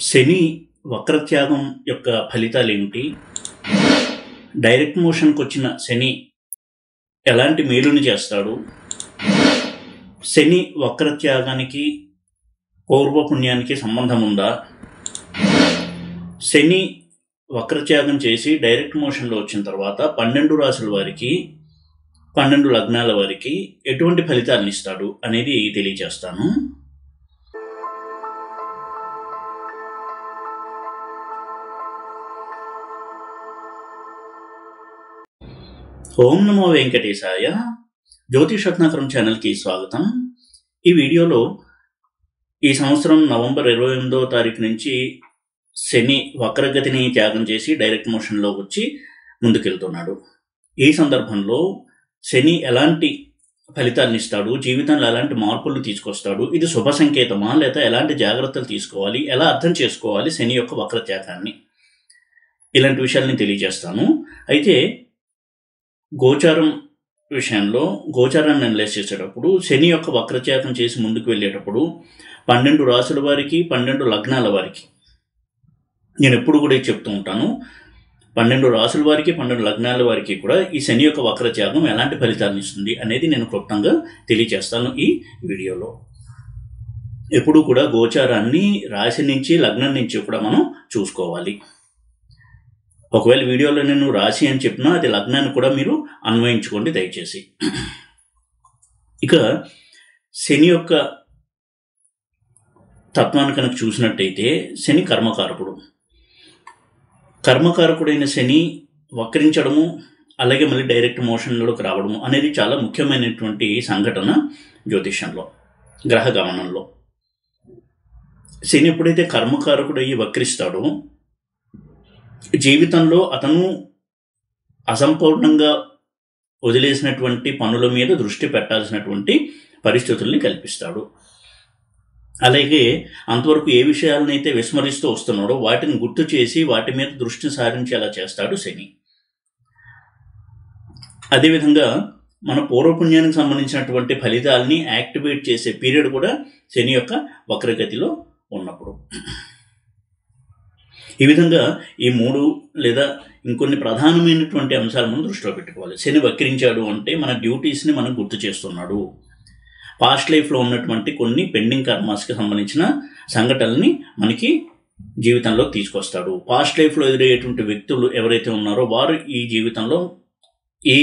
శని వక్రత్యాగం యొక్క ఫలితాలేమిటి? డైరెక్ట్ మోషన్‌కొచ్చిన శని ఎలాంటి మేలుని చేస్తాడు? శని వక్రత్యాగానికి, పూర్వపుణ్యానికి సంబంధం ఉందా? శని వక్రత్యాగం చేసి డైరెక్ట్ మోషన్‌లో వచ్చిన తర్వాత 12 రాశుల వారికి, 12 లగ్నాల వారికి ఎటువంటి ఫలితాలను ఇస్తాడు అనేది తెలియజేస్తాను. ఓం నమో వెంకటేశాయ. జ్యోతిష్ రత్నాకరం ఛానల్కి స్వాగతం. ఈ వీడియోలో ఈ సంవత్సరం నవంబర్ 28వ తారీఖు నుంచి శని వక్రగతిని త్యాగం చేసి డైరెక్ట్ మోషన్లో వచ్చి ముందుకెళ్తున్నాడు. ఈ సందర్భంలో శని ఎలాంటి ఫలితాలను ఇస్తాడు, జీవితంలో ఎలాంటి మార్పులు తీసుకొస్తాడు, ఇది శుభ సంకేతమా లేదా ఎలాంటి జాగ్రత్తలు తీసుకోవాలి, ఎలా అర్థం చేసుకోవాలి శని యొక్క వక్రత్యాగాన్ని, ఇలాంటి విషయాలని తెలియజేస్తాను. అయితే గోచారం విషయంలో గోచారాన్ని అనలైజ్ చేసేటప్పుడు శని యొక్క వక్రత్యాగం చేసి ముందుకు వెళ్ళేటప్పుడు 12 రాశుల వారికి, 12 లగ్నాల వారికి నేను ఎప్పుడు కూడా చెప్తూ ఉంటాను. 12 రాశుల వారికి, 12 లగ్నాల వారికి కూడా ఈ శని యొక్క వక్రత్యాగం ఎలాంటి ఫలితాలను ఇస్తుంది అనేది నేను క్లుప్తంగా తెలియజేస్తాను ఈ వీడియోలో. ఎప్పుడు కూడా గోచారాన్ని రాశి నుంచి, లగ్నం నుంచి కూడా మనం చూసుకోవాలి. ఒకవేళ వీడియోలో నేను రాశి అని చెప్పినా అది లగ్నాన్ని కూడా మీరు అన్వయించుకోండి దయచేసి. ఇక శని యొక్క తత్వాన్ని కనుక చూసినట్టయితే శని కర్మకారకుడు. కర్మకారకుడైన శని వక్రించడము, అలాగే మళ్ళీ డైరెక్ట్ మోషన్లోకి రావడము అనేది చాలా ముఖ్యమైనటువంటి సంఘటన జ్యోతిష్యంలో, గ్రహ గమనంలో. శని ఎప్పుడైతే కర్మకారకుడయ్యి వక్రిస్తాడో జీవితంలో అతను అసంపూర్ణంగా వదిలేసినటువంటి పనుల మీద దృష్టి పెట్టాల్సినటువంటి పరిస్థితుల్ని కల్పిస్తాడు. అలాగే అంతవరకు ఏ విషయాలనైతే విస్మరిస్తూ వస్తున్నాడో వాటిని గుర్తు చేసి వాటి మీద దృష్టి సారించేలా చేస్తాడు శని. అదేవిధంగా మన పూర్వపుణ్యానికి సంబంధించినటువంటి ఫలితాలని యాక్టివేట్ చేసే పీరియడ్ కూడా శని యొక్క వక్రగతిలో ఉన్నప్పుడు. ఈ విధంగా ఈ 3 లేదా ఇంకొన్ని ప్రధానమైనటువంటి అంశాలు మనం దృష్టిలో పెట్టుకోవాలి. శని వక్రించాడు అంటే మన డ్యూటీస్ని మనం గుర్తు చేస్తున్నాడు. పాస్ట్ లైఫ్లో ఉన్నటువంటి కొన్ని పెండింగ్ కర్మాస్కి సంబంధించిన సంఘటనల్ని మనకి జీవితంలో తీసుకొస్తాడు. పాస్ట్ లైఫ్లో ఎదురయ్యేటువంటి వ్యక్తులు ఎవరైతే ఉన్నారో వారు ఈ జీవితంలో ఈ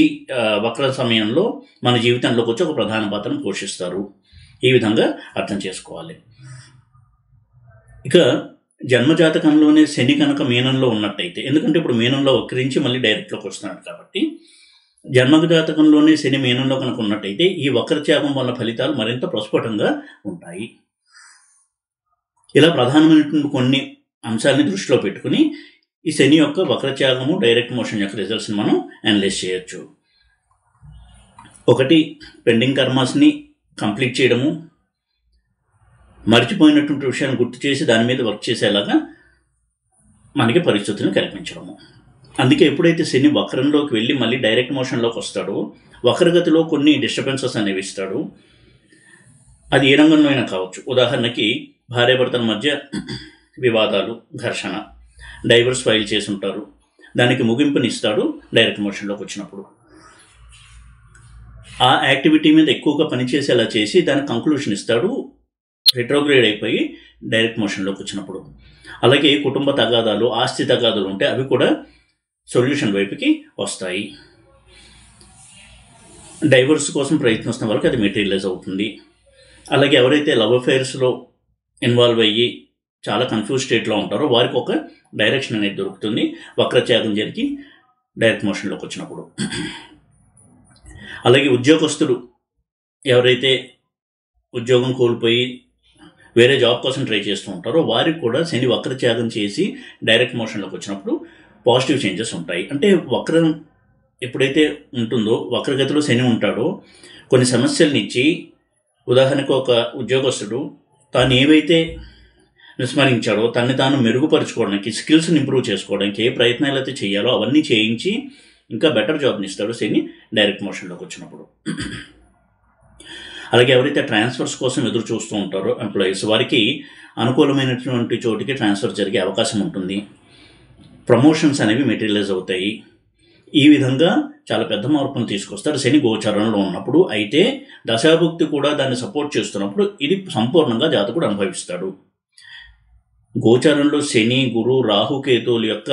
వక్ర సమయంలో మన జీవితంలోకి వచ్చి ఒక ప్రధాన పాత్రను పోషిస్తారు. ఈ విధంగా అర్థం చేసుకోవాలి. ఇక జన్మజాతకంలోనే శని కనుక మీనంలో ఉన్నట్టయితే, ఎందుకంటే ఇప్పుడు మీనంలో వక్రించి మళ్ళీ డైరెక్ట్లోకి వస్తున్నాడు కాబట్టి, జన్మజాతకంలోనే శని మీనంలో కనుక ఉన్నట్టయితే ఈ వక్రత్యాగం వల్ల ఫలితాలు మరింత ప్రస్ఫుటంగా ఉంటాయి. ఇలా ప్రధానమైనటువంటి కొన్ని అంశాలని దృష్టిలో పెట్టుకుని ఈ శని యొక్క వక్రత్యాగము, డైరెక్ట్ మోషన్ యొక్క రిజల్ట్స్ని మనం అనలైజ్ చేయొచ్చు. ఒకటి, పెండింగ్ కర్మాస్ని కంప్లీట్ చేయడము, మర్చిపోయినటువంటి విషయాన్ని గుర్తు చేసి దాని మీద వర్క్ చేసేలాగా మనకి పరిస్థితులను కల్పించడము. అందుకే ఎప్పుడైతే శని వక్రంలోకి వెళ్ళి మళ్ళీ డైరెక్ట్ మోషన్లోకి వస్తాడో వక్రగతిలో కొన్ని డిస్టర్బెన్సెస్ అనేవి ఇస్తాడు. అది ఏ రంగంలో అయినా కావచ్చు. ఉదాహరణకి భార్యాభర్తల మధ్య వివాదాలు, ఘర్షణ, డైవర్స్ ఫైల్ చేసి ఉంటారు, దానికి ముగింపునిస్తాడు డైరెక్ట్ మోషన్లోకి వచ్చినప్పుడు. ఆ యాక్టివిటీ మీద ఎక్కువగా పనిచేసేలా చేసి దానికి కంక్లూషన్ ఇస్తాడు రిట్రోగ్రేడ్ అయిపోయి డైరెక్ట్ మోషన్లోకి వచ్చినప్పుడు. అలాగే కుటుంబ తగాదాలు, ఆస్తి తగాదాలు ఉంటే అవి కూడా సొల్యూషన్ వైపుకి వస్తాయి. డైవర్స్ కోసం ప్రయత్నిస్తున్న వాళ్ళకి అది మెటీరియలైజ్ అవుతుంది. అలాగే ఎవరైతే లవ్ అఫైర్స్లో ఇన్వాల్వ్ అయ్యి చాలా కన్ఫ్యూజ్ స్టేట్లో ఉంటారో వారికి ఒక డైరెక్షన్ అనేది దొరుకుతుంది వక్రత్యాగం జరిగి డైరెక్ట్ మోషన్లోకి వచ్చినప్పుడు. అలాగే ఉద్యోగస్తులు ఎవరైతే ఉద్యోగం కోల్పోయి వేరే జాబ్ కోసం ట్రై చేస్తూ ఉంటారో వారికి కూడా శని వక్రత్యాగం చేసి డైరెక్ట్ మోషన్లోకి వచ్చినప్పుడు పాజిటివ్ చేంజెస్ ఉంటాయి. అంటే వక్రం ఎప్పుడైతే ఉంటుందో, వక్రగతిలో శని ఉంటాడో కొన్ని సమస్యలను ఇచ్చి, ఉదాహరణకు ఒక ఉద్యోగస్తుడు తాను ఏవైతే విస్మరించాడో తనని తాను మెరుగుపరుచుకోవడానికి, స్కిల్స్ని ఇంప్రూవ్ చేసుకోవడానికి ఏ ప్రయత్నాలు అయితే చేయాలో అవన్నీ చేయించి ఇంకా బెటర్ జాబ్ని ఇస్తాడు శని డైరెక్ట్ మోషన్లోకి వచ్చినప్పుడు. అలాగే ఎవరైతే ట్రాన్స్ఫర్స్ కోసం ఎదురు చూస్తూ ఉంటారో ఎంప్లాయీస్, వారికి అనుకూలమైనటువంటి చోటికి ట్రాన్స్ఫర్ జరిగే అవకాశం ఉంటుంది. ప్రమోషన్స్ అనేవి మెటీరియలైజ్ అవుతాయి. ఈ విధంగా చాలా పెద్ద మార్పును తీసుకొస్తారు శని గోచారంలో ఉన్నప్పుడు. అయితే దశాభుక్తి కూడా దాన్ని సపోర్ట్ చేస్తున్నప్పుడు ఇది సంపూర్ణంగా జాతకుడు అనుభవిస్తాడు. గోచారంలో శని, గురు, రాహు, కేతువుల యొక్క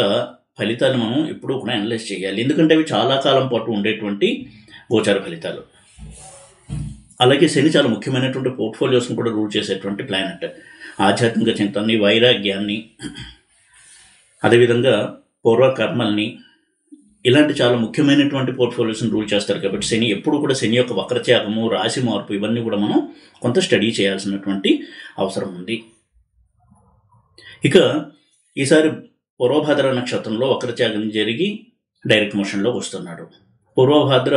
ఫలితాలు మనం ఎప్పుడూ కూడా అనలైజ్ చేయాలి. ఎందుకంటే అవి చాలా కాలం పాటు ఉండేటువంటి గోచార ఫలితాలు. అలాగే శని చాలా ముఖ్యమైనటువంటి పోర్ట్ఫోలియోస్ని కూడా రూల్ చేసేటువంటి ప్లానెట్. ఆధ్యాత్మిక చింతనని, వైరాగ్యాన్ని, అదేవిధంగా పూర్వకర్మల్ని, ఇలాంటి చాలా ముఖ్యమైనటువంటి పోర్ట్ఫోలియోస్ని రూల్ చేస్తారు. కాబట్టి శని ఎప్పుడు కూడా శని యొక్క వక్రత్యాగము, రాశి మార్పు ఇవన్నీ కూడా మనం కొంత స్టడీ చేయాల్సినటువంటి అవసరం ఉంది. ఇక ఈసారి పూర్వభాద్ర నక్షత్రంలో వక్రత్యాగం జరిగి డైరెక్ట్ మోషన్లోకి వస్తున్నాడు. పూర్వభాద్ర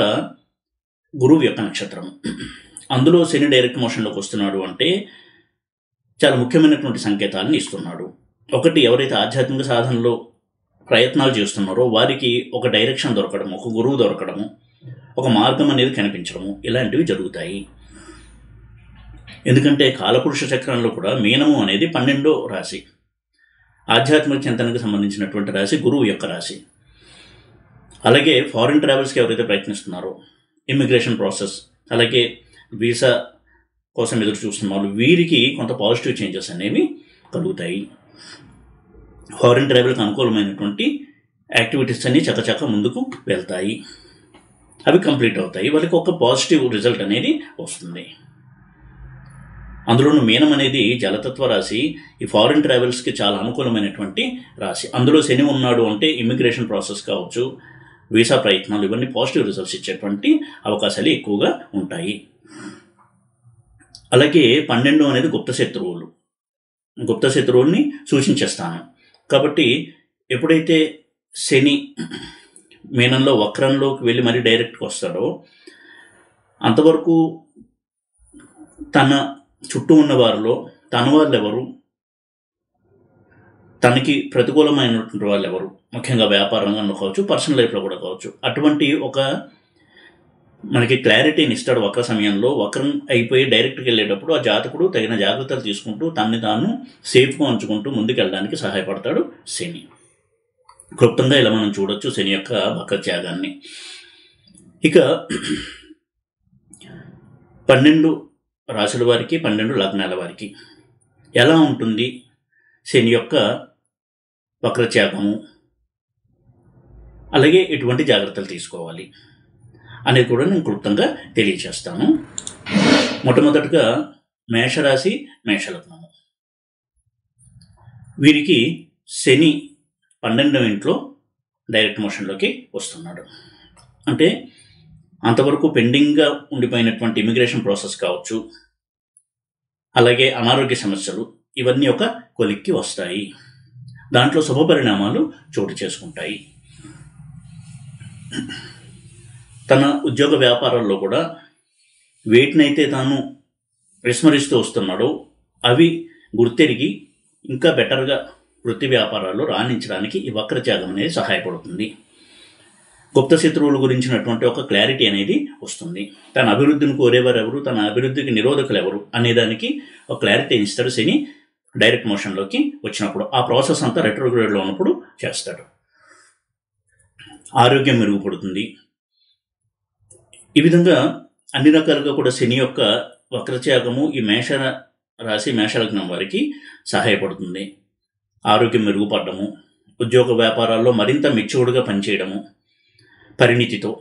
గురువు యొక్క నక్షత్రం, అందులో శని డైరెక్ట్ మోషన్లోకి వస్తున్నాడు అంటే చాలా ముఖ్యమైనటువంటి సంకేతాలను ఇస్తున్నాడు. ఒకటి, ఎవరైతే ఆధ్యాత్మిక సాధనలో ప్రయత్నాలు చేస్తున్నారో వారికి ఒక డైరెక్షన్ దొరకడము, ఒక గురువు దొరకడము, ఒక మార్గం అనేది కనిపించడము, ఇలాంటివి జరుగుతాయి. ఎందుకంటే కాలపురుష చక్రంలో కూడా మీనము అనేది 12వ రాశి, ఆధ్యాత్మిక చింతనకు సంబంధించినటువంటి రాశి, గురువు యొక్క రాశి. అలాగే ఫారిన్ ట్రావెల్స్కి ఎవరైతే ప్రయత్నిస్తున్నారో, ఇమిగ్రేషన్ ప్రాసెస్, అలాగే వీసా కోసం ఎదురు చూస్తున్నారు, వీరికి కొంత పాజిటివ్ చేంజెస్ అనేవి కలుగుతాయి. ఫారిన్ ట్రావెల్కి అనుకూలమైనటువంటి యాక్టివిటీస్ అన్ని చకచక ముందుకు వెళ్తాయి, అవి కంప్లీట్ అవుతాయి, వాళ్ళకి ఒక పాజిటివ్ రిజల్ట్ అనేది వస్తుంది. అందులోనూ మీనం అనేది జలతత్వ రాశి, ఈ ఫారిన్ ట్రావెల్స్కి చాలా అనుకూలమైనటువంటి రాశి. అందులో శని ఉన్నాడు అంటే ఇమిగ్రేషన్ ప్రాసెస్ కావచ్చు, వీసా ప్రయత్నాలు, ఇవన్నీ పాజిటివ్ రిజల్ట్స్ ఇచ్చేటువంటి అవకాశాలు ఎక్కువగా ఉంటాయి. అలాగే 12 అనేది గుప్త శత్రువుల్ని సూచించేస్తాను. కాబట్టి ఎప్పుడైతే శని మీనంలో వక్రంలోకి వెళ్ళి మరీ డైరెక్ట్గా వస్తాడో అంతవరకు తన చుట్టూ ఉన్న వారిలో తన వాళ్ళు ఎవరు, తనకి ప్రతికూలమైనటువంటి వాళ్ళు ఎవరు, ముఖ్యంగా వ్యాపార రంగంలో కావచ్చు, పర్సనల్ లైఫ్లో కూడా కావచ్చు, అటువంటి ఒక మనకి క్లారిటీని ఇస్తాడు. వక్ర సమయంలో వక్రం అయిపోయి డైరెక్ట్గా వెళ్ళేటప్పుడు ఆ జాతకుడు తగిన జాగ్రత్తలు తీసుకుంటూ తనని తాను సేఫ్గా ఉంచుకుంటూ ముందుకు వెళ్ళడానికి సహాయపడతాడు శని. క్లుప్తంగా ఇలా మనం చూడొచ్చు శని యొక్క వక్రత్యాగాన్ని. ఇక 12 రాశుల వారికి, 12 లగ్నాల వారికి ఎలా ఉంటుంది శని యొక్క వక్రత్యాగము, అలాగే ఎటువంటి జాగ్రత్తలు తీసుకోవాలి అనేది కూడా నేను క్లుప్తంగా తెలియచేస్తాను. మొట్టమొదటిగా మేషరాశి, మేషలగ్నము. వీరికి శని 12వ ఇంట్లో డైరెక్ట్ మోషన్లోకి వస్తున్నాడు. అంటే అంతవరకు పెండింగ్గా ఉండిపోయినటువంటి ఇమిగ్రేషన్ ప్రాసెస్ కావచ్చు, అలాగే అనారోగ్య సమస్యలు, ఇవన్నీ ఒక కొలిక్కి వస్తాయి. దాంట్లో శుభ పరిణామాలు చోటు చేసుకుంటాయి. తన ఉద్యోగ వ్యాపారాల్లో కూడా వేటినైతే తాను విస్మరిస్తూ వస్తున్నాడో అవి గుర్తెరిగి ఇంకా బెటర్గా వృత్తి వ్యాపారాల్లో రాణించడానికి ఈ వక్రత్యాగం అనేది సహాయపడుతుంది. గుప్త శత్రువుల గురించినటువంటి ఒక క్లారిటీ అనేది వస్తుంది. తన అభివృద్ధిని కోరేవారు ఎవరు, తన అభివృద్ధికి నిరోధకులు ఎవరు అనేదానికి ఒక క్లారిటీని ఇస్తాడు శని డైరెక్ట్ మోషన్లోకి వచ్చినప్పుడు. ఆ ప్రాసెస్ అంతా రెట్రోగ్రేడ్లో ఉన్నప్పుడు చేస్తాడు. ఆరోగ్యం మెరుగుపడుతుంది. ఈ విధంగా అన్ని రకాలుగా కూడా శని యొక్క వక్రత్యాగము ఈ మేష రాశి, మేషలగ్నం వారికి సహాయపడుతుంది. ఆరోగ్యం మెరుగుపడము, ఉద్యోగ వ్యాపారాల్లో మరింత మెచ్యూర్డ్గా పనిచేయడము, పరిణితితో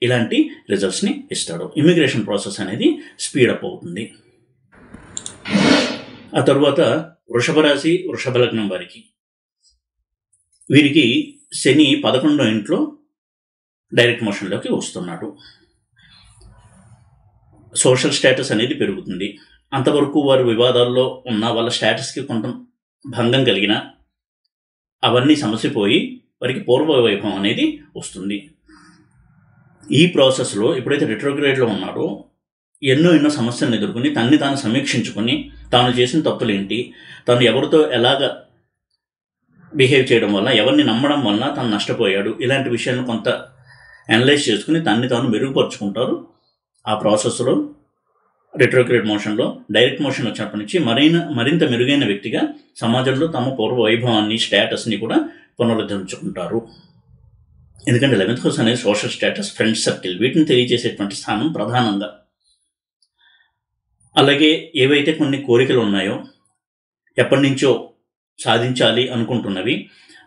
ఇలాంటి రిజల్ట్స్ని ఇస్తాడు. ఇమిగ్రేషన్ ప్రాసెస్ అనేది స్పీడప్ అవుతుంది. ఆ తర్వాత వృషభ రాశి, వృషభ లగ్నం వారికి, వీరికి శని 11వ ఇంట్లో డైరెక్ట్ మోషన్లోకి వస్తున్నాడు. సోషల్ స్టేటస్ అనేది పెరుగుతుంది. అంతవరకు వారు వివాదాల్లో ఉన్న వాళ్ళ స్టేటస్కి కొంత భంగం కలిగిన అవన్నీ సమసిపోయి వారికి పూర్వ వైభవం అనేది వస్తుంది. ఈ ప్రాసెస్లో ఎప్పుడైతే రెట్రోగ్రేడ్లో ఉన్నాడో ఎన్నో సమస్యలను ఎదుర్కొని తన్ని తాను సమీక్షించుకొని తాను చేసిన తప్పులేంటి, తాను ఎవరితో ఎలాగ బిహేవ్ చేయడం వల్ల, ఎవరిని నమ్మడం వల్ల తను నష్టపోయాడు, ఇలాంటి విషయాలను కొంత అనలైజ్ చేసుకుని తన్ని తాను మెరుగుపరుచుకుంటారు. ఆ ప్రాసెస్లో రెట్రోగ్రేడ్ మోషన్లో డైరెక్ట్ మోషన్ వచ్చినప్పటి నుంచి మరింత మెరుగైన వ్యక్తిగా సమాజంలో తమ పూర్వ వైభవాన్ని, స్టేటస్ని కూడా పునరుద్ధరించుకుంటారు. ఎందుకంటే 11th హౌస్ అనేది సోషల్ స్టేటస్, ఫ్రెండ్ సర్కిల్, వీటిని తెలియజేసేటువంటి స్థానం ప్రధానంగా. అలాగే ఏవైతే కొన్ని కోరికలు ఉన్నాయో, ఎప్పటి నుంచో సాధించాలి అనుకుంటున్నవి,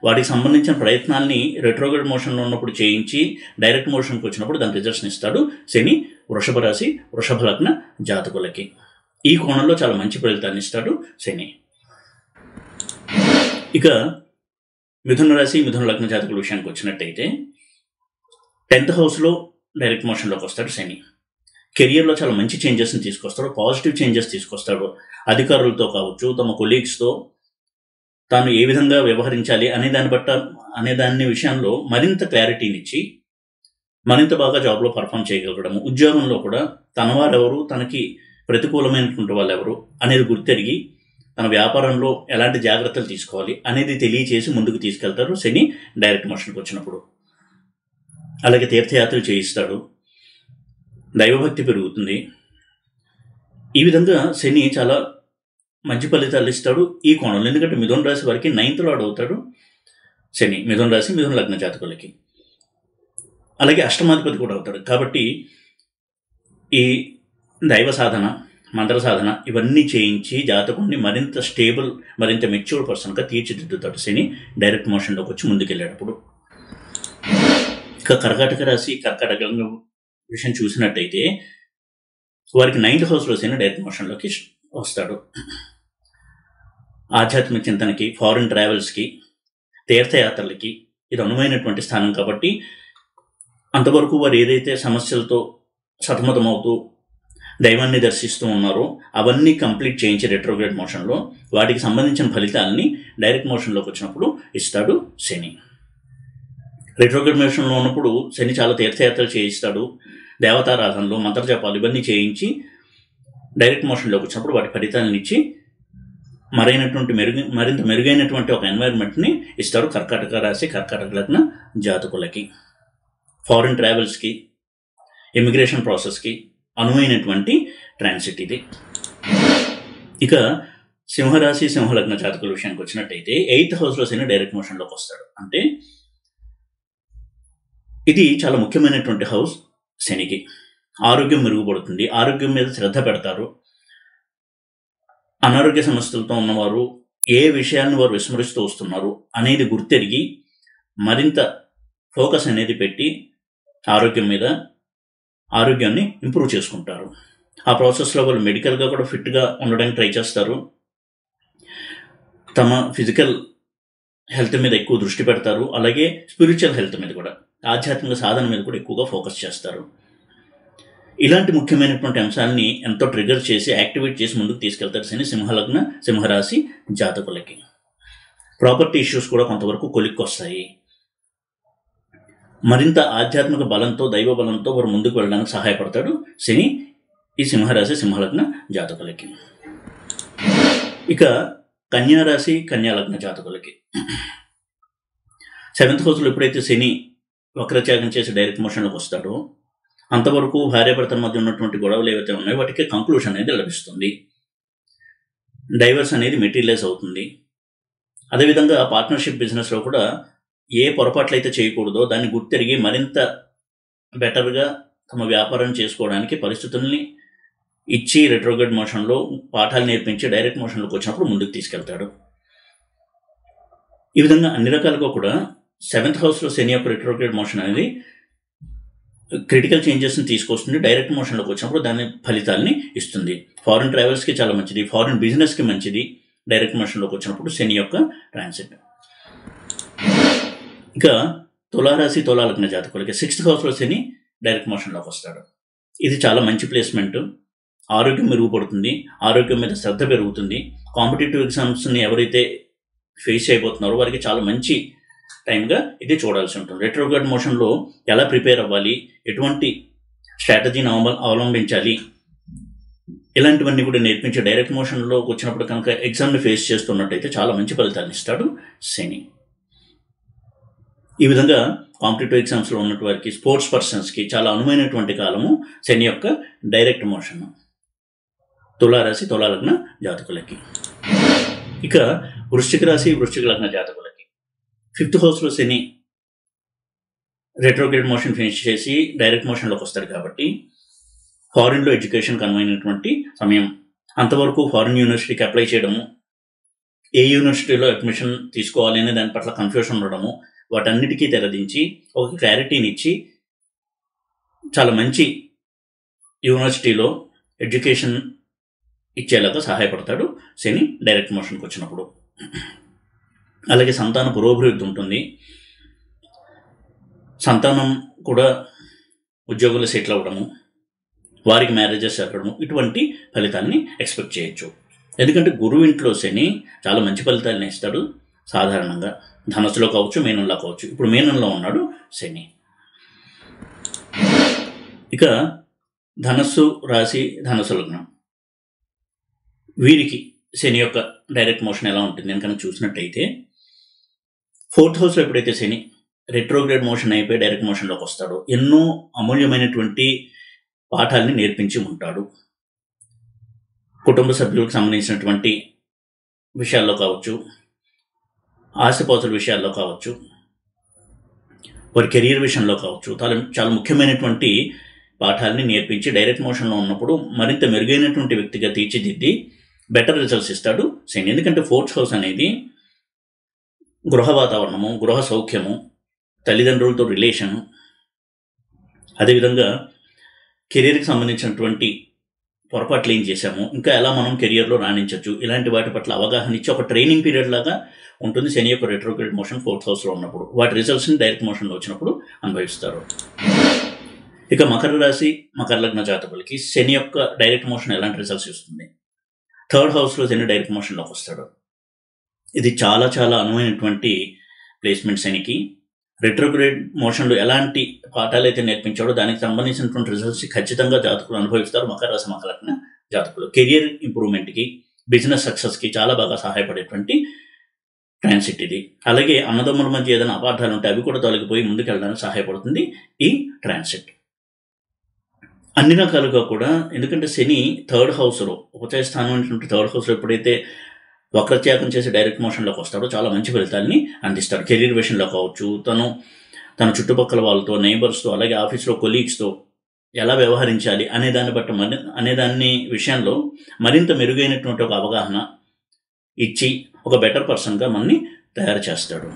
వాటికి సంబంధించిన ప్రయత్నాల్ని రెట్రోగ్రేడ్ మోషన్లో ఉన్నప్పుడు చేయించి డైరెక్ట్ మోషన్కి వచ్చినప్పుడు దాని రిజల్ట్స్ని ఇస్తాడు శని వృషభ రాశి, వృషభ లగ్న జాతకులకి. ఈ కోణంలో చాలా మంచి ఫలితాన్ని ఇస్తాడు శని. ఇక మిథున రాశి, మిథున లగ్న జాతకుల విషయానికి వచ్చినట్టయితే 10th హౌస్లో డైరెక్ట్ మోషన్లోకి వస్తాడు శని. కెరియర్లో చాలా మంచి చేంజెస్ని తీసుకొస్తాడు, పాజిటివ్ చేంజెస్ తీసుకొస్తాడు. అధికారులతో కావచ్చు, తమ కొలీగ్స్తో తాను ఏ విధంగా వ్యవహరించాలి అనే దాని విషయంలో మరింత క్లారిటీనిచ్చి మరింత బాగా జాబ్లో పర్ఫామ్ చేయగలగడము, ఉద్యోగంలో కూడా తన వారెవరు, తనకి ప్రతికూలమైనటువంటి వాళ్ళు ఎవరు అనేది గుర్తెరిగి తన వ్యాపారంలో ఎలాంటి జాగ్రత్తలు తీసుకోవాలి అనేది తెలియచేసి ముందుకు తీసుకెళ్తారు శని డైరెక్ట్ మోషన్కి వచ్చినప్పుడు. అలాగే తీర్థయాత్రలు చేయిస్తాడు, దైవభక్తి పెరుగుతుంది. ఈ విధంగా శని చాలా మంచి ఫలితాలు ఇస్తాడు ఈ కోణంలో. ఎందుకంటే మిథున రాశి వారికి 9th లార్డ్ అవుతాడు శని, మిథున రాశి, మిథున లగ్న జాతకులకి. అలాగే అష్టమాధిపతి కూడా అవుతాడు. కాబట్టి ఈ దైవ సాధన, మంత్ర సాధన ఇవన్నీ చేయించి జాతకుడిని మరింత స్టేబుల్, మరింత మెచ్యూర్ పర్సన్గా తీర్చిదిద్దుతాడు శని డైరెక్ట్ మోషన్లోకి వచ్చి ముందుకెళ్ళేటప్పుడు. ఇక కర్కాటక రాశి, కర్కాటక విషయం చూసినట్టయితే వారికి 9th హౌస్లో శని డైరెక్ట్ మోషన్లోకి వస్తాడు. ఆధ్యాత్మిక చింతనకి, ఫారిన్ ట్రావెల్స్కి, తీర్థయాత్రలకి ఇది అనువైనటువంటి స్థానం. కాబట్టి అంతవరకు వారు ఏదైతే సమస్యలతో సతమతమవుతూ దైవాన్ని దర్శిస్తూ ఉన్నారో అవన్నీ కంప్లీట్ చేయించి రెట్రోగ్రేడ్ మోషన్లో వాటికి సంబంధించిన ఫలితాలని డైరెక్ట్ మోషన్లోకి వచ్చినప్పుడు ఇస్తాడు శని. రెట్రోగ్రేడ్ మోషన్లో ఉన్నప్పుడు శని చాలా తీర్థయాత్రలు చేయిస్తాడు, దేవతారాధనలు, మంత్రజపాలు ఇవన్నీ చేయించి డైరెక్ట్ మోషన్లోకి వచ్చినప్పుడు వాటి ఫలితాలను ఇచ్చి మరింత మెరుగైనటువంటి ఒక ఎన్వైర్న్మెంట్ని ఇస్తాడు కర్కాటక రాశి, కర్కాటక లగ్న జాతకులకి. ఫారిన్ ట్రావెల్స్కి, ఇమిగ్రేషన్ ప్రాసెస్కి అనువైనటువంటి ట్రాన్సిట్ ఇది. ఇక సింహరాశి, సింహలగ్న జాతకుల విషయానికి వచ్చినట్టయితే 8th హౌస్లో శని డైరెక్ట్ మోషన్లోకి వస్తాడు. అంటే ఇది చాలా ముఖ్యమైనటువంటి హౌస్ శనికి. ఆరోగ్యం మెరుగుపడుతుంది, ఆరోగ్యం మీద శ్రద్ధ పెడతారు. అనారోగ్య సమస్యలతో ఉన్నవారు ఏ విషయాన్ని వారు విస్మరిస్తూ వస్తున్నారు అనేది గుర్తెరిగి మరింత ఫోకస్ అనేది పెట్టి ఆరోగ్యాన్ని ఇంప్రూవ్ చేసుకుంటారు. ఆ ప్రాసెస్లో వాళ్ళు మెడికల్గా కూడా ఫిట్గా ఉండడానికి ట్రై చేస్తారు. తమ ఫిజికల్ హెల్త్ మీద ఎక్కువ దృష్టి పెడతారు. అలాగే స్పిరిచువల్ హెల్త్ మీద కూడా, ఆధ్యాత్మిక సాధన మీద కూడా ఎక్కువగా ఫోకస్ చేస్తారు. ఇలాంటి ముఖ్యమైనటువంటి అంశాలని ఎంతో ట్రిగర్ చేసి, యాక్టివేట్ చేసి ముందుకు తీసుకెళ్తారు శని సింహలగ్న, సింహరాశి జాతకులకి. ప్రాపర్టీ ఇష్యూస్ కూడా కొంతవరకు కొలిక్కి వస్తాయి. మరింత ఆధ్యాత్మిక బలంతో, దైవ బలంతో వారు ముందుకు వెళ్ళడానికి సహాయపడతాడు శని ఈ సింహరాశి, సింహలగ్న జాతకులకి. ఇక కన్యారాశి, కన్యాలగ్న జాతకులకి 7th హౌస్లో ఎప్పుడైతే శని వక్రత్యాగం చేసి డైరెక్ట్ మోషన్లోకి వస్తాడో అంతవరకు భార్యాభర్తల మధ్య ఉన్నటువంటి గొడవలు ఏవైతే ఉన్నాయో వాటికి కంక్లూషన్ అనేది లభిస్తుంది. డైవర్స్ అనేది మెటీరియలైజ్ అవుతుంది. అదేవిధంగా పార్ట్నర్షిప్ బిజినెస్లో కూడా ఏ పొరపాట్లు అయితే చేయకూడదో దాన్ని గుర్తెరిగి మరింత బెటర్గా తమ వ్యాపారం చేసుకోవడానికి పరిస్థితుల్ని ఇచ్చి రెట్రోగ్రేడ్ మోషన్లో పాఠాలు నేర్పించి డైరెక్ట్ మోషన్లోకి వచ్చినప్పుడు ముందుకు తీసుకెళ్తాడు. ఈ విధంగా అన్ని రకాలుగా కూడా 7th హౌస్లో శని యొక్క రెట్రోగ్రేడ్ మోషన్ అనేది క్రిటికల్ చేంజెస్ని తీసుకొస్తుంది. డైరెక్ట్ మోషన్లోకి వచ్చినప్పుడు దాని ఫలితాలని ఇస్తుంది. ఫారిన్ ట్రావెల్స్కి చాలా మంచిది, ఫారిన్ బిజినెస్కి మంచిది డైరెక్ట్ మోషన్లోకి వచ్చినప్పుడు శని యొక్క ట్రాన్సిట్. ఇక తులారాశి, తులాలగ్న జాతకులకి 6th హౌస్లో శని డైరెక్ట్ మోషన్లోకి వస్తాడు. ఇది చాలా మంచి ప్లేస్మెంట్. ఆరోగ్యం మెరుగుపడుతుంది, ఆరోగ్యం మీద శ్రద్ధ పెరుగుతుంది. కాంపిటేటివ్ ఎగ్జామ్స్ని ఎవరైతే ఫేస్ చేయబోతున్నారో వారికి చాలా మంచి టైంగా ఇది చూడాల్సి ఉంటుంది. రెట్రోగ్రేడ్ మోషన్లో ఎలా ప్రిపేర్ అవ్వాలి, ఎటువంటి స్ట్రాటజీని అవలంబించాలి, ఇలాంటివన్నీ కూడా నేర్పించే డైరెక్ట్ మోషన్లో వచ్చినప్పుడు కనుక ఎగ్జామ్ని ఫేస్ చేస్తున్నట్టయితే చాలా మంచి ఫలితాలను ఇస్తాడు శని. ఈ విధంగా కాంపిటేటివ్ ఎగ్జామ్స్లో ఉన్నటువంటి వారికి, స్పోర్ట్స్ పర్సన్స్కి చాలా అనువైనటువంటి కాలము శని యొక్క డైరెక్ట్ మోషన్. తులారాశి తులాలగ్న జాతకులకి. ఇక వృశ్చిక రాశి వృశ్చిక లగ్న జాతకులకి 5th హౌస్లో శని రెట్రోగ్రేడ్ మోషన్ ఫినిష్ చేసి డైరెక్ట్ మోషన్లోకి వస్తాడు కాబట్టి ఫారిన్లో ఎడ్యుకేషన్ కనుమైనటువంటి సమయం. అంతవరకు ఫారిన్ యూనివర్సిటీకి అప్లై చేయడము, ఏ యూనివర్సిటీలో అడ్మిషన్ తీసుకోవాలి అనే దాని పట్ల కన్ఫ్యూషన్ ఉండడము, వాటన్నిటికీ తెరదించి ఒక క్లారిటీని ఇచ్చి చాలా మంచి యూనివర్సిటీలో ఎడ్యుకేషన్ ఇచ్చేలాగా సహాయపడతాడు శని డైరెక్ట్ మోషన్కి వచ్చినప్పుడు. అలాగే సంతాన పురోభివృద్ధి ఉంటుంది. సంతానం కూడా ఉద్యోగులు సెటిల్ అవ్వడము, వారికి మ్యారేజెస్ జరగడము, ఇటువంటి ఫలితాన్ని ఎక్స్పెక్ట్ చేయొచ్చు. ఎందుకంటే గురువు ఇంట్లో శని చాలా మంచి ఫలితాలను ఇస్తాడు సాధారణంగా. ధనస్సులో కావచ్చు, మీనంలో కావచ్చు. ఇప్పుడు మీనంలో ఉన్నాడు శని. ఇక ధనస్సు రాశి ధనస్సు లగ్నం వీరికి శని యొక్క డైరెక్ట్ మోషన్ ఎలా ఉంటుంది అని కనుక చూసినట్టయితే 4th హౌస్లో ఎప్పుడైతే శని రెట్రోగ్రేడ్ మోషన్ అయిపోయి డైరెక్ట్ మోషన్లోకి వస్తాడో ఎన్నో అమూల్యమైనటువంటి పాఠాలని నేర్పించి ఉంటాడు. కుటుంబ సభ్యులకు సంబంధించినటువంటి విషయాల్లో కావచ్చు, ఆశపోసల విషయాల్లో కావచ్చు, వారి కెరీర్ విషయంలో కావచ్చు, చాలా ముఖ్యమైనటువంటి పాఠాలని నేర్పించి డైరెక్ట్ మోషన్లో ఉన్నప్పుడు మరింత మెరుగైనటువంటి వ్యక్తిగా తీర్చిదిద్ది బెటర్ రిజల్ట్స్ ఇస్తాడు శని. ఎందుకంటే 4th హౌస్ అనేది గృహ వాతావరణము, గృహ సౌఖ్యము, తల్లిదండ్రులతో రిలేషను, అదేవిధంగా కెరీర్కి సంబంధించినటువంటి పొరపాట్లు ఏం చేశాము, ఇంకా ఎలా మనం కెరియర్లో రాణించవచ్చు, ఇలాంటి వాటి పట్ల అవగాహన ఇచ్చి ఒక ట్రైనింగ్ పీరియడ్ లాగా ఉంటుంది శని యొక్క రెట్రోగ్రేడ్ మోషన్ 4th హౌస్లో ఉన్నప్పుడు. వాటి రిజల్ట్స్ని డైరెక్ట్ మోషన్లో వచ్చినప్పుడు అనుభవిస్తారు. ఇక మకర రాశి మకర లగ్న జాతకులకి శని యొక్క డైరెక్ట్ మోషన్ ఎలాంటి రిజల్ట్స్ ఇస్తుంది? 3rd హౌస్లో శని డైరెక్ట్ మోషన్లోకి వస్తాడు. ఇది చాలా చాలా అనువైనటువంటి ప్లేస్మెంట్ శనికి. రెట్రోగ్రేడ్ మోషన్లో ఎలాంటి పాఠాలు అయితే నేర్పించాడో దానికి సంబంధించినటువంటి రిజల్ట్స్ ఖచ్చితంగా జాతకులు అనుభవిస్తారు మకర రాశి మకర లగ్న జాతకులు. కెరియర్ ఇంప్రూవ్మెంట్కి, బిజినెస్ సక్సెస్కి చాలా బాగా సహాయపడేటువంటి ట్రాన్సిట్ ఇది. అలాగే అన్నదమ్ముల మధ్య ఏదైనా అపార్థాలు ఉంటే అవి కూడా తొలగిపోయి ముందుకెళ్ళడానికి సహాయపడుతుంది ఈ ట్రాన్సిట్. అన్ని రకాలుగా కూడా, ఎందుకంటే శని 3rd హౌస్లో ఉపచయ స్థానం అనేటువంటి 3rd హౌస్లో ఎప్పుడైతే వక్రత్యాగం చేసి డైరెక్ట్ మోషన్లోకి వస్తాడో చాలా మంచి ఫలితాన్ని అందిస్తాడు. కెరీర్ విషయంలో కావచ్చు, తన చుట్టుపక్కల వాళ్ళతో, నైబర్స్తో, అలాగే ఆఫీస్లో కొలీగ్స్తో ఎలా వ్యవహరించాలి అనేదాన్ని విషయంలో మరింత మెరుగైనటువంటి ఒక అవగాహన ఇచ్చి ఒక బెటర్ పర్సన్గా మనని తయారు చేస్తాడు.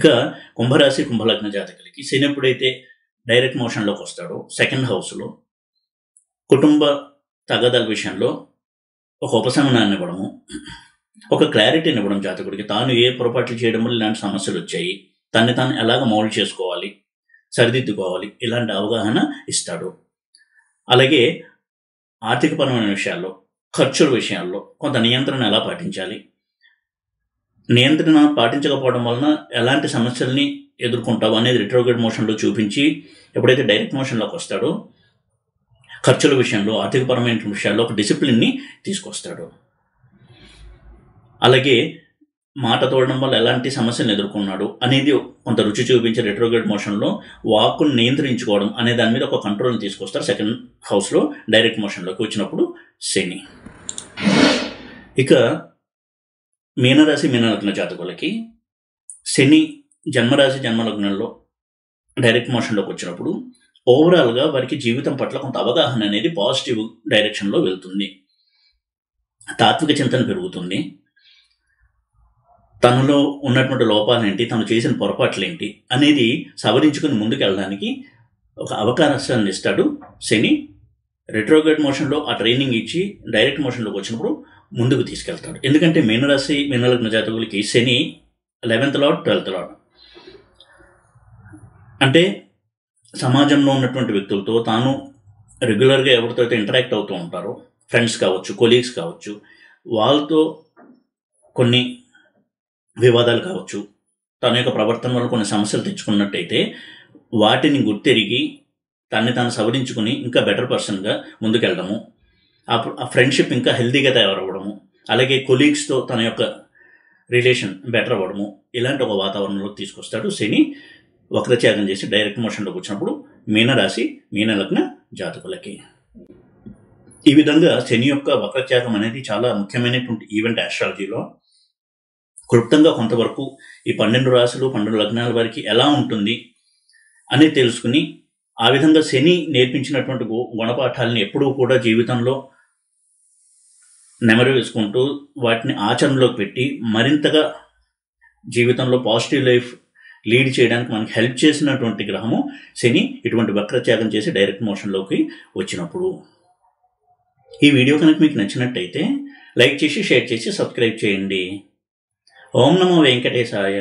ఇక కుంభరాశి కుంభలగ్న జాతకులకి శని ఎప్పుడైతే డైరెక్ట్ మోషన్లోకి వస్తాడో 2nd హౌస్లో కుటుంబ తగాదాల విషయంలో ఒక ఉపశమనాన్ని ఇవ్వడము, ఒక క్లారిటీని ఇవ్వడం జాతకుడికి. తాను ఏ పొరపాట్లు చేయడం వల్ల ఇలాంటి సమస్యలు వచ్చాయి, తాను ఎలాగ మౌల్డ్ చేసుకోవాలి, సరిదిద్దుకోవాలి, ఇలాంటి అవగాహన ఇస్తాడు. అలాగే ఆర్థికపరమైన విషయాల్లో, ఖర్చుల విషయాల్లో కొంత నియంత్రణ ఎలా పాటించాలి, నియంత్రణ పాటించకపోవడం వలన ఎలాంటి సమస్యల్ని ఎదుర్కొంటావు అనేది రెట్రోగ్రేడ్ మోషన్లో చూపించి ఎప్పుడైతే డైరెక్ట్ మోషన్లోకి వస్తాడో ఖర్చుల విషయంలో, ఆర్థికపరమైన విషయాల్లో ఒక డిసిప్లిన్ని తీసుకొస్తాడు. అలాగే మాట తోడడం వల్ల ఎలాంటి సమస్యలను ఎదుర్కొన్నాడు అనేది కొంత రుచి చూపించే రెట్రోగ్రేడ్ మోషన్లో వాక్కును నియంత్రించుకోవడం అనే దాని మీద ఒక కంట్రోల్ని తీసుకొస్తారు 2nd హౌస్లో డైరెక్ట్ మోషన్లోకి వచ్చినప్పుడు శని. ఇక మీనరాశి మీనలగ్న జాతకులకి శని జన్మరాశి జన్మలగ్నంలో డైరెక్ట్ మోషన్లోకి వచ్చినప్పుడు ఓవరాల్గా వారికి జీవితం పట్ల కొంత అవగాహన అనేది పాజిటివ్ డైరెక్షన్లో వెళ్తుంది. తాత్విక చింతన పెరుగుతుంది. తనలో ఉన్నటువంటి లోపాలేంటి, తను చేసిన పొరపాట్లేంటి అనేది సవరించుకుని ముందుకు వెళ్ళడానికి ఒక అవకాశాన్ని ఇస్తాడు శని. రెట్రోగ్రేడ్ మోషన్లో ఆ ట్రైనింగ్ ఇచ్చి డైరెక్ట్ మోషన్లోకి వచ్చినప్పుడు ముందుకు తీసుకెళ్తాడు. ఎందుకంటే మీనరాశి మీనలగ్న జాతకులకి శని 11th లార్డ్ 12th లార్డ్ అంటే సమాజంలో ఉన్నటువంటి వ్యక్తులతో తాను రెగ్యులర్గా ఎవరితో అయితే ఇంటరాక్ట్ అవుతూ ఉంటారో, ఫ్రెండ్స్ కావచ్చు, కొలీగ్స్ కావచ్చు, వాళ్ళతో కొన్ని వివాదాలు కావచ్చు, తన యొక్క ప్రవర్తన వల్ల కొన్ని సమస్యలు తెచ్చుకున్నట్టయితే వాటిని గుర్తెరిగి తాను సవరించుకుని ఇంకా బెటర్ పర్సన్గా ముందుకెళ్ళడము, ఆ ఫ్రెండ్షిప్ ఇంకా హెల్తీగా తయారవ్వడము, అలాగే కొలీగ్స్తో తన యొక్క రిలేషన్ బెటర్ అవ్వడము, ఇలాంటి ఒక వాతావరణంలో తీసుకొస్తాడు శని వక్రత్యాగం చేసి డైరెక్ట్ మోషన్లోకి వచ్చినప్పుడు మీనరాశి మీనలగ్న జాతకులకి. ఈ విధంగా శని యొక్క వక్రత్యాగం అనేది చాలా ముఖ్యమైనటువంటి ఈవెంట్ ఆస్ట్రాలజీలో. క్లుప్తంగా కొంతవరకు ఈ 12 రాశులు 12 లగ్నాల వారికి ఎలా ఉంటుంది అని తెలుసుకుని, ఆ విధంగా శని నేర్పించినటువంటి గుణపాఠాలని ఎప్పుడూ కూడా జీవితంలో నెమరు వేసుకుంటూ వాటిని ఆచరణలోకి పెట్టి మరింతగా జీవితంలో పాజిటివ్ లైఫ్ లీడ్ చేయడానికి మనకి హెల్ప్ చేసినటువంటి గ్రహము శని, ఇటువంటి వక్రత్యాగం చేసి డైరెక్ట్ మోషన్లోకి వచ్చినప్పుడు. ఈ వీడియో కనుక మీకు నచ్చినట్టయితే లైక్ చేసి, షేర్ చేసి, సబ్స్క్రైబ్ చేయండి. ఓం నమో వెంకటేశాయ.